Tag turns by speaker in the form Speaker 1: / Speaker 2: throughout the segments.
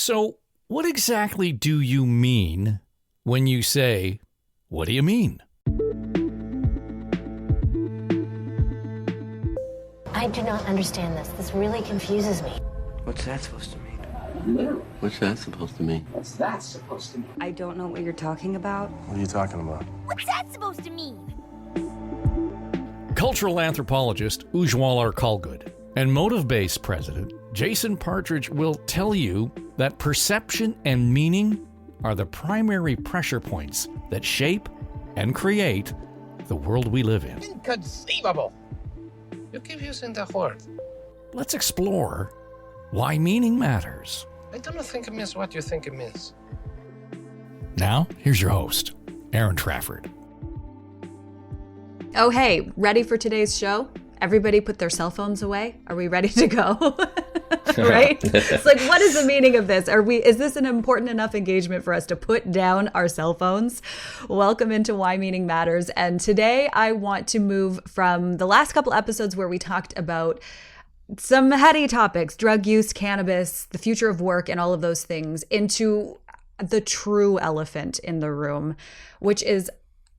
Speaker 1: So, what exactly do you mean when you say, what do you mean?
Speaker 2: I do not understand this. This really confuses me.
Speaker 3: What's that supposed to mean?
Speaker 4: What's that supposed to mean?
Speaker 5: What's that supposed to mean?
Speaker 6: I don't know what you're talking about.
Speaker 7: What are you talking about?
Speaker 8: What's that supposed to mean?
Speaker 1: Cultural anthropologist Ujwal Arkalgud and Motive Base president Jason Partridge will tell you that perception and meaning are the primary pressure points that shape and create the world we live in.
Speaker 9: Inconceivable! You keep using that word.
Speaker 1: Let's explore why meaning matters.
Speaker 9: I don't think it means what you think it means.
Speaker 1: Now, here's your host, Aaron Trafford.
Speaker 10: Oh, hey, ready for today's show? Everybody put their cell phones away? Are we ready to go? Right? It's like, what is the meaning of this? Is this an important enough engagement for us to put down our cell phones? Welcome into Why Meaning Matters. And today I want to move from the last couple episodes where we talked about some heady topics, drug use, cannabis, the future of work, and all of those things, into the true elephant in the room, which is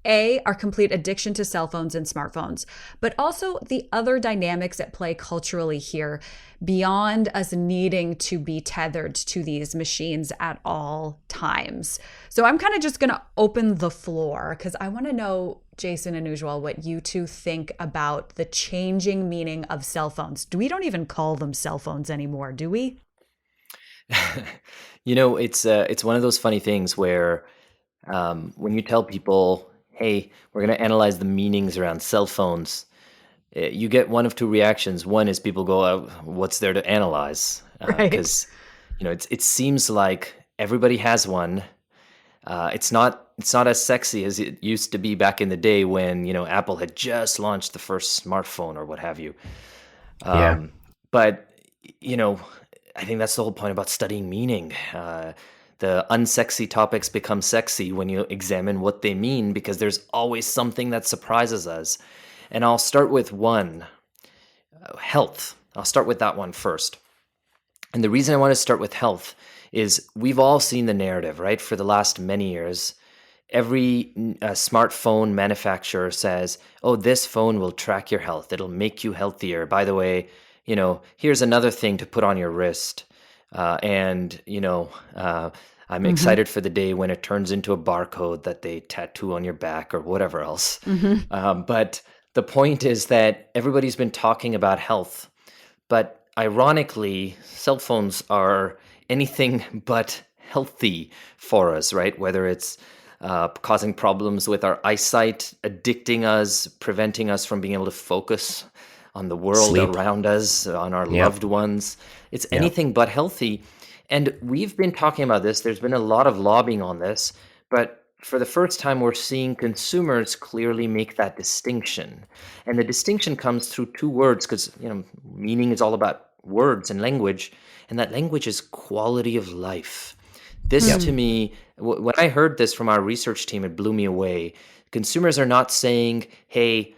Speaker 10: our complete addiction to cell phones and smartphones, but also the other dynamics at play culturally here beyond us needing to be tethered to these machines at all times. So I'm kind of just going to open the floor because I want to know, Jason and Ujwal, what you two think about the changing meaning of cell phones. We don't even call them cell phones anymore, do we?
Speaker 3: It's one of those funny things where when you tell people, hey, we're going to analyze the meanings around cell phones, you get one of two reactions. One is people go, what's there to analyze? Because, it seems like everybody has one. It's not as sexy as it used to be back in the day when, Apple had just launched the first smartphone or what have you. But, I think that's the whole point about studying meaning. The unsexy topics become sexy when you examine what they mean, because there's always something that surprises us. And I'll start with one, health. I'll start with that one first. And the reason I want to start with health is we've all seen the narrative, right? For the last many years, every smartphone manufacturer says, oh, this phone will track your health. It'll make you healthier. By the way, here's another thing to put on your wrist. I'm excited for the day when it turns into a barcode that they tattoo on your back or whatever else. But the point is that everybody's been talking about health. But ironically, cell phones are anything but healthy for us, right? Whether it's causing problems with our eyesight, addicting us, preventing us from being able to focus on the world around us, on our loved ones. It's anything but healthy. And we've been talking about this. There's been a lot of lobbying on this, but for the first time, we're seeing consumers clearly make that distinction. And the distinction comes through two words, because meaning is all about words and language, and that language is quality of life. This to me, when I heard this from our research team, it blew me away. Consumers are not saying, hey,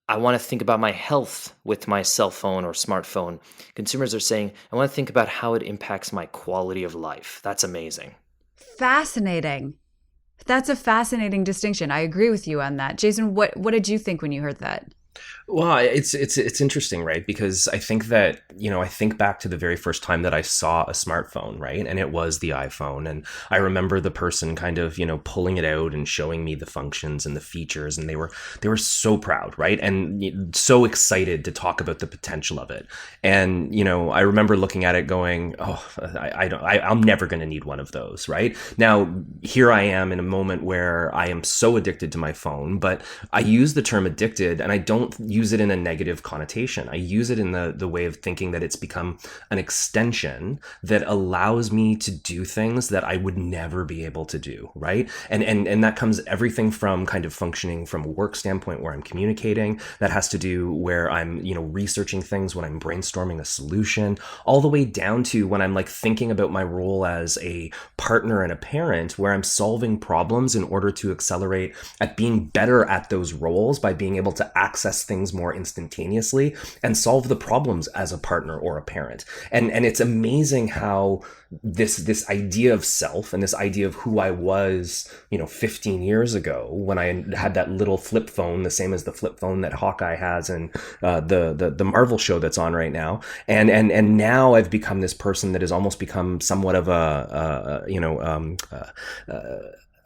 Speaker 3: I want to think about my health with my cell phone or smartphone. Consumers are saying, I want to think about how it impacts my quality of life. That's amazing.
Speaker 10: Fascinating. That's a fascinating distinction. I agree with you on that. Jason, what did you think when you heard that?
Speaker 7: Well, it's interesting, right? Because I think that, I think back to the very first time that I saw a smartphone, right? And it was the iPhone. And I remember the person kind of, pulling it out and showing me the functions and the features. And they were so proud, right? And so excited to talk about the potential of it. And, I remember looking at it going, oh, I'm never going to need one of those, right? Now, here I am in a moment where I am so addicted to my phone, but I use the term addicted and I don't use it in a negative connotation. I use it in the way of thinking that it's become an extension that allows me to do things that I would never be able to do, right? And that comes everything from kind of functioning from a work standpoint where I'm communicating, that has to do where I'm, researching things, when I'm brainstorming a solution, all the way down to when I'm like thinking about my role as a partner and a parent, where I'm solving problems in order to accelerate at being better at those roles by being able to access access things more instantaneously and solve the problems as a partner or a parent. And it's amazing how this idea of self and this idea of who I was, 15 years ago when I had that little flip phone, the same as the flip phone that Hawkeye has in the Marvel show that's on right now. And now I've become this person that has almost become somewhat of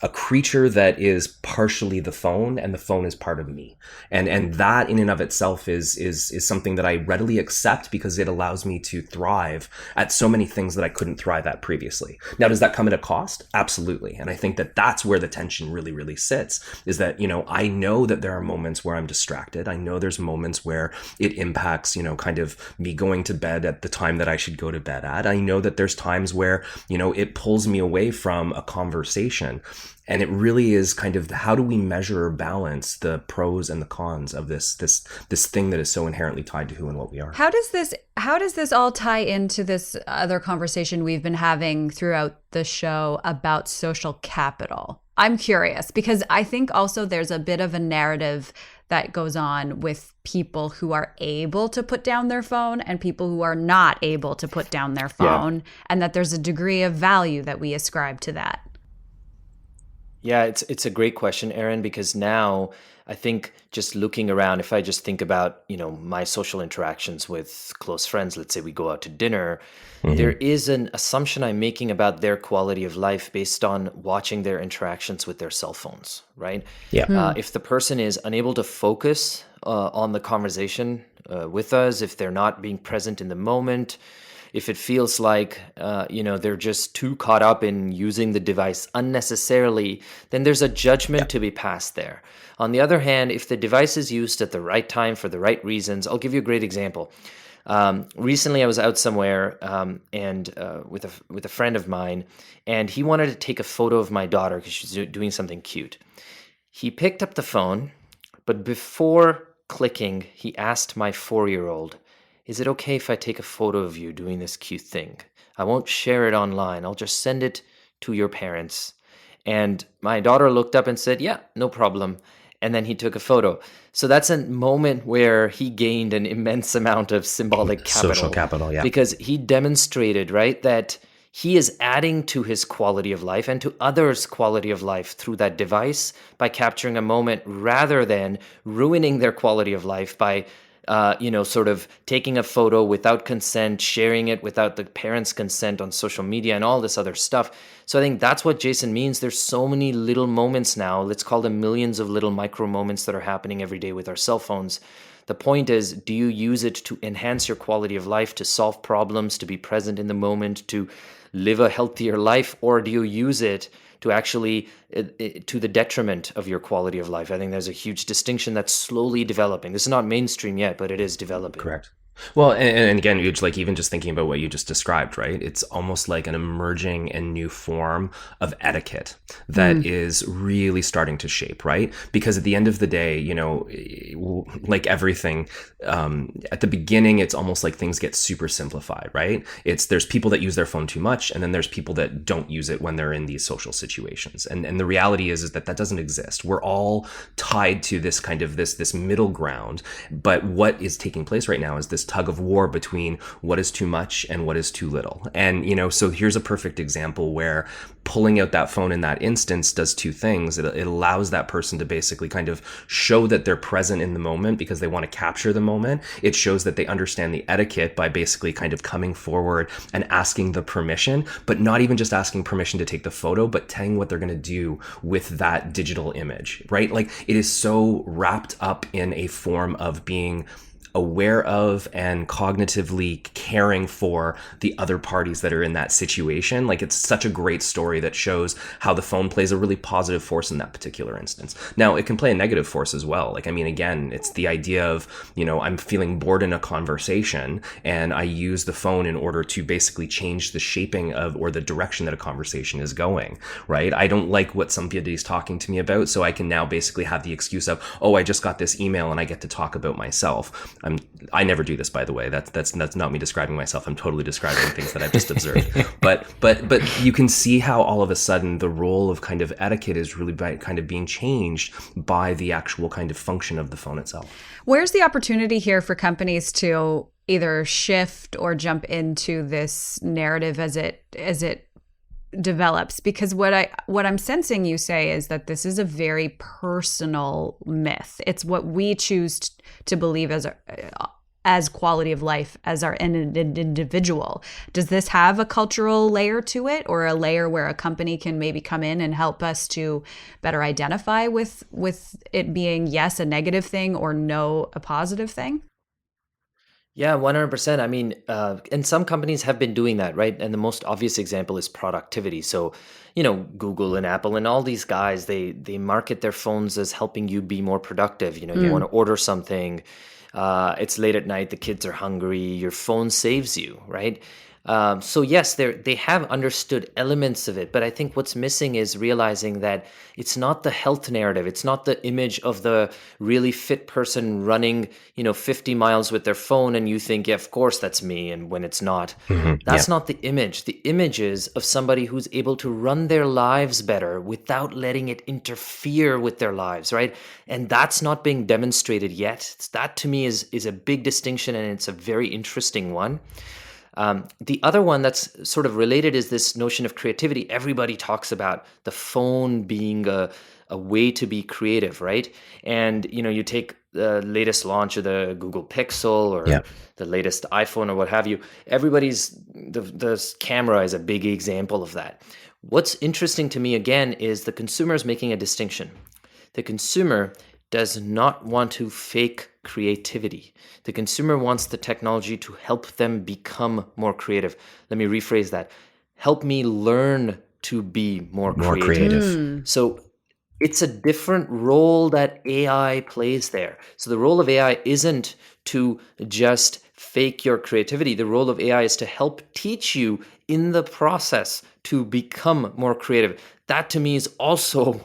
Speaker 7: a creature that is partially the phone, and the phone is part of me. And that in and of itself is something that I readily accept because it allows me to thrive at so many things that I couldn't thrive at previously. Now, does that come at a cost? Absolutely. And I think that that's where the tension really, really sits, is that, I know that there are moments where I'm distracted. I know there's moments where it impacts, kind of me going to bed at the time that I should go to bed at. I know that there's times where, it pulls me away from a conversation. And it really is kind of, how do we measure or balance the pros and the cons of this thing that is so inherently tied to who and what we are?
Speaker 10: How does this all tie into this other conversation we've been having throughout the show about social capital? I'm curious because I think also there's a bit of a narrative that goes on with people who are able to put down their phone and people who are not able to put down their phone, and that there's a degree of value that we ascribe to that.
Speaker 3: Yeah, it's a great question, Erin, because now I think just looking around, if I just think about, my social interactions with close friends, let's say we go out to dinner, there is an assumption I'm making about their quality of life based on watching their interactions with their cell phones, right?
Speaker 7: Yeah.
Speaker 3: If the person is unable to focus on the conversation with us, if they're not being present in the moment, if it feels like, they're just too caught up in using the device unnecessarily, then there's a judgment to be passed there. On the other hand, if the device is used at the right time for the right reasons, I'll give you a great example. Recently, I was out somewhere and with a friend of mine, and he wanted to take a photo of my daughter because she's doing something cute. He picked up the phone, but before clicking, he asked my 4-year-old, "Is it okay if I take a photo of you doing this cute thing? I won't share it online. I'll just send it to your parents." And my daughter looked up and said, "Yeah, no problem." And then he took a photo. So that's a moment where he gained an immense amount of symbolic capital.
Speaker 7: Social capital, yeah.
Speaker 3: Because he demonstrated, right, that he is adding to his quality of life and to others' quality of life through that device by capturing a moment rather than ruining their quality of life by sort of taking a photo without consent, sharing it without the parents' consent on social media and all this other stuff. So I think that's what Jason means. There's so many little moments now. Let's call them millions of little micro moments that are happening every day with our cell phones. The point is, do you use it to enhance your quality of life, to solve problems, to be present in the moment, to live a healthier life, or do you use it to actually to the detriment of your quality of life? I think there's a huge distinction that's slowly developing. This is not mainstream yet, but it is developing.
Speaker 7: Correct. Well, and again, like even just thinking about what you just described, right? It's almost like an emerging and new form of etiquette that is really starting to shape, right? Because at the end of the day, like everything, at the beginning, it's almost like things get super simplified, right? There's people that use their phone too much, and then there's people that don't use it when they're in these social situations. And the reality is that doesn't exist. We're all tied to this kind of this middle ground. But what is taking place right now is this tug of war between what is too much and what is too little. And, so here's a perfect example where pulling out that phone in that instance does two things. It allows that person to basically kind of show that they're present in the moment because they want to capture the moment. It shows that they understand the etiquette by basically kind of coming forward and asking the permission, but not even just asking permission to take the photo, but telling what they're going to do with that digital image, right? Like it is so wrapped up in a form of being aware of and cognitively caring for the other parties that are in that situation. Like it's such a great story that shows how the phone plays a really positive force in that particular instance. Now it can play a negative force as well. Like, I mean, again, it's the idea of, I'm feeling bored in a conversation and I use the phone in order to basically change the shaping of, or the direction that a conversation is going, right? I don't like what somebody's talking to me about. So I can now basically have the excuse of, oh, I just got this email and I get to talk about myself. I never do this, by the way. That's not me describing myself. I'm totally describing things that I've just observed. But you can see how all of a sudden the role of kind of etiquette is really kind of being changed by the actual kind of function of the phone itself.
Speaker 10: Where's the opportunity here for companies to either shift or jump into this narrative as it develops? Because what I'm sensing you say is that this is a very personal myth. It's what we choose to believe as quality of life as our individual. Does this have a cultural layer to it, or a layer where a company can maybe come in and help us to better identify with it being yes, a negative thing, or no, a positive thing?
Speaker 3: Yeah, 100%. I mean, and some companies have been doing that, right? And the most obvious example is productivity. So, Google and Apple and all these guys, they market their phones as helping you be more productive. You want to order something, it's late at night, the kids are hungry, your phone saves you, right? So yes, they have understood elements of it, but I think what's missing is realizing that it's not the health narrative. It's not the image of the really fit person running, 50 miles with their phone, and you think, yeah, of course that's me, and when it's not. That's not the image. The image is of somebody who's able to run their lives better without letting it interfere with their lives, right? And that's not being demonstrated yet. That to me is a big distinction, and it's a very interesting one. The other one that's sort of related is this notion of creativity. Everybody talks about the phone being a way to be creative, right? And, you take the latest launch of the Google Pixel or the latest iPhone or what have you. The camera is a big example of that. What's interesting to me, again, is the consumer is making a distinction. The consumer does not want to fake creativity. The consumer wants the technology to help them become more creative. Let me rephrase that. Help me learn to be more creative. So it's a different role that AI plays there. So the role of AI isn't to just fake your creativity. The role of AI is to help teach you in the process to become more creative. That to me is also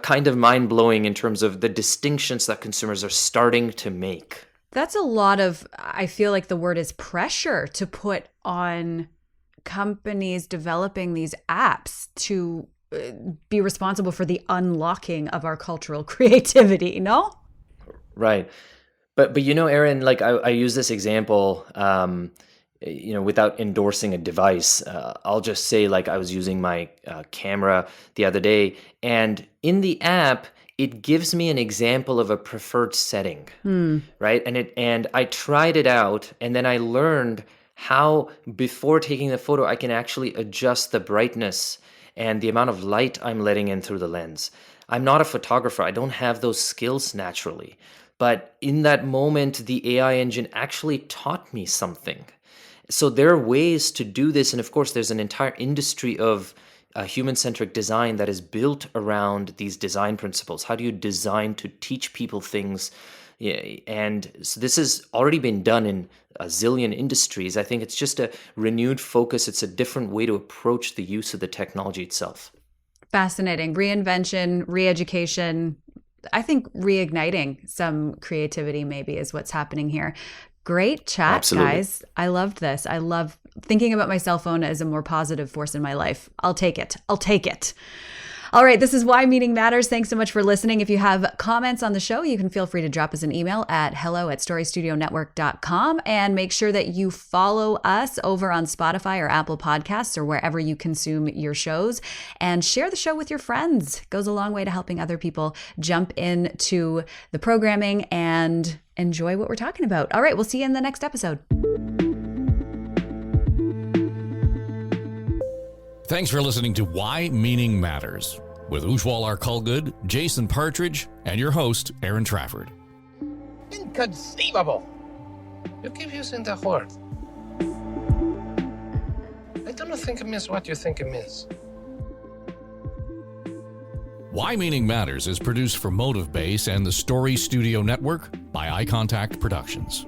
Speaker 3: kind of mind-blowing in terms of the distinctions that consumers are starting to make.
Speaker 10: That's a lot of, I feel like the word is pressure to put on companies developing these apps to be responsible for the unlocking of our cultural creativity, no?
Speaker 3: Right. But Erin, like I use this example, without endorsing a device. I'll just say, like, I was using my camera the other day, and in the app, it gives me an example of a preferred setting, right? And I tried it out, and then I learned how, before taking the photo, I can actually adjust the brightness and the amount of light I'm letting in through the lens. I'm not a photographer. I don't have those skills naturally. But in that moment, the AI engine actually taught me something. So there are ways to do this. And of course, there's an entire industry of human-centric design that is built around these design principles. How do you design to teach people things? And so this has already been done in a zillion industries. I think it's just a renewed focus. It's a different way to approach the use of the technology itself.
Speaker 10: Fascinating. Reinvention, re-education. I think reigniting some creativity maybe is what's happening here. Great chat,
Speaker 3: Absolutely.
Speaker 10: Guys. I loved this. I love thinking about my cell phone as a more positive force in my life. I'll take it. All right, this is Why Meaning Matters. Thanks so much for listening. If you have comments on the show, you can feel free to drop us an email at hello@storystudionetwork.com, and make sure that you follow us over on Spotify or Apple Podcasts or wherever you consume your shows, and share the show with your friends. It goes a long way to helping other people jump into the programming and enjoy what we're talking about. All right, we'll see you in the next episode.
Speaker 1: Thanks for listening to Why Meaning Matters with Ujwal Arkulgud, Jason Partridge, and your host, Aaron Trafford.
Speaker 9: Inconceivable! You keep using that word. I don't think it means what you think it means.
Speaker 1: Why Meaning Matters is produced for Motive Base and the Story Studio Network by Eye Contact Productions.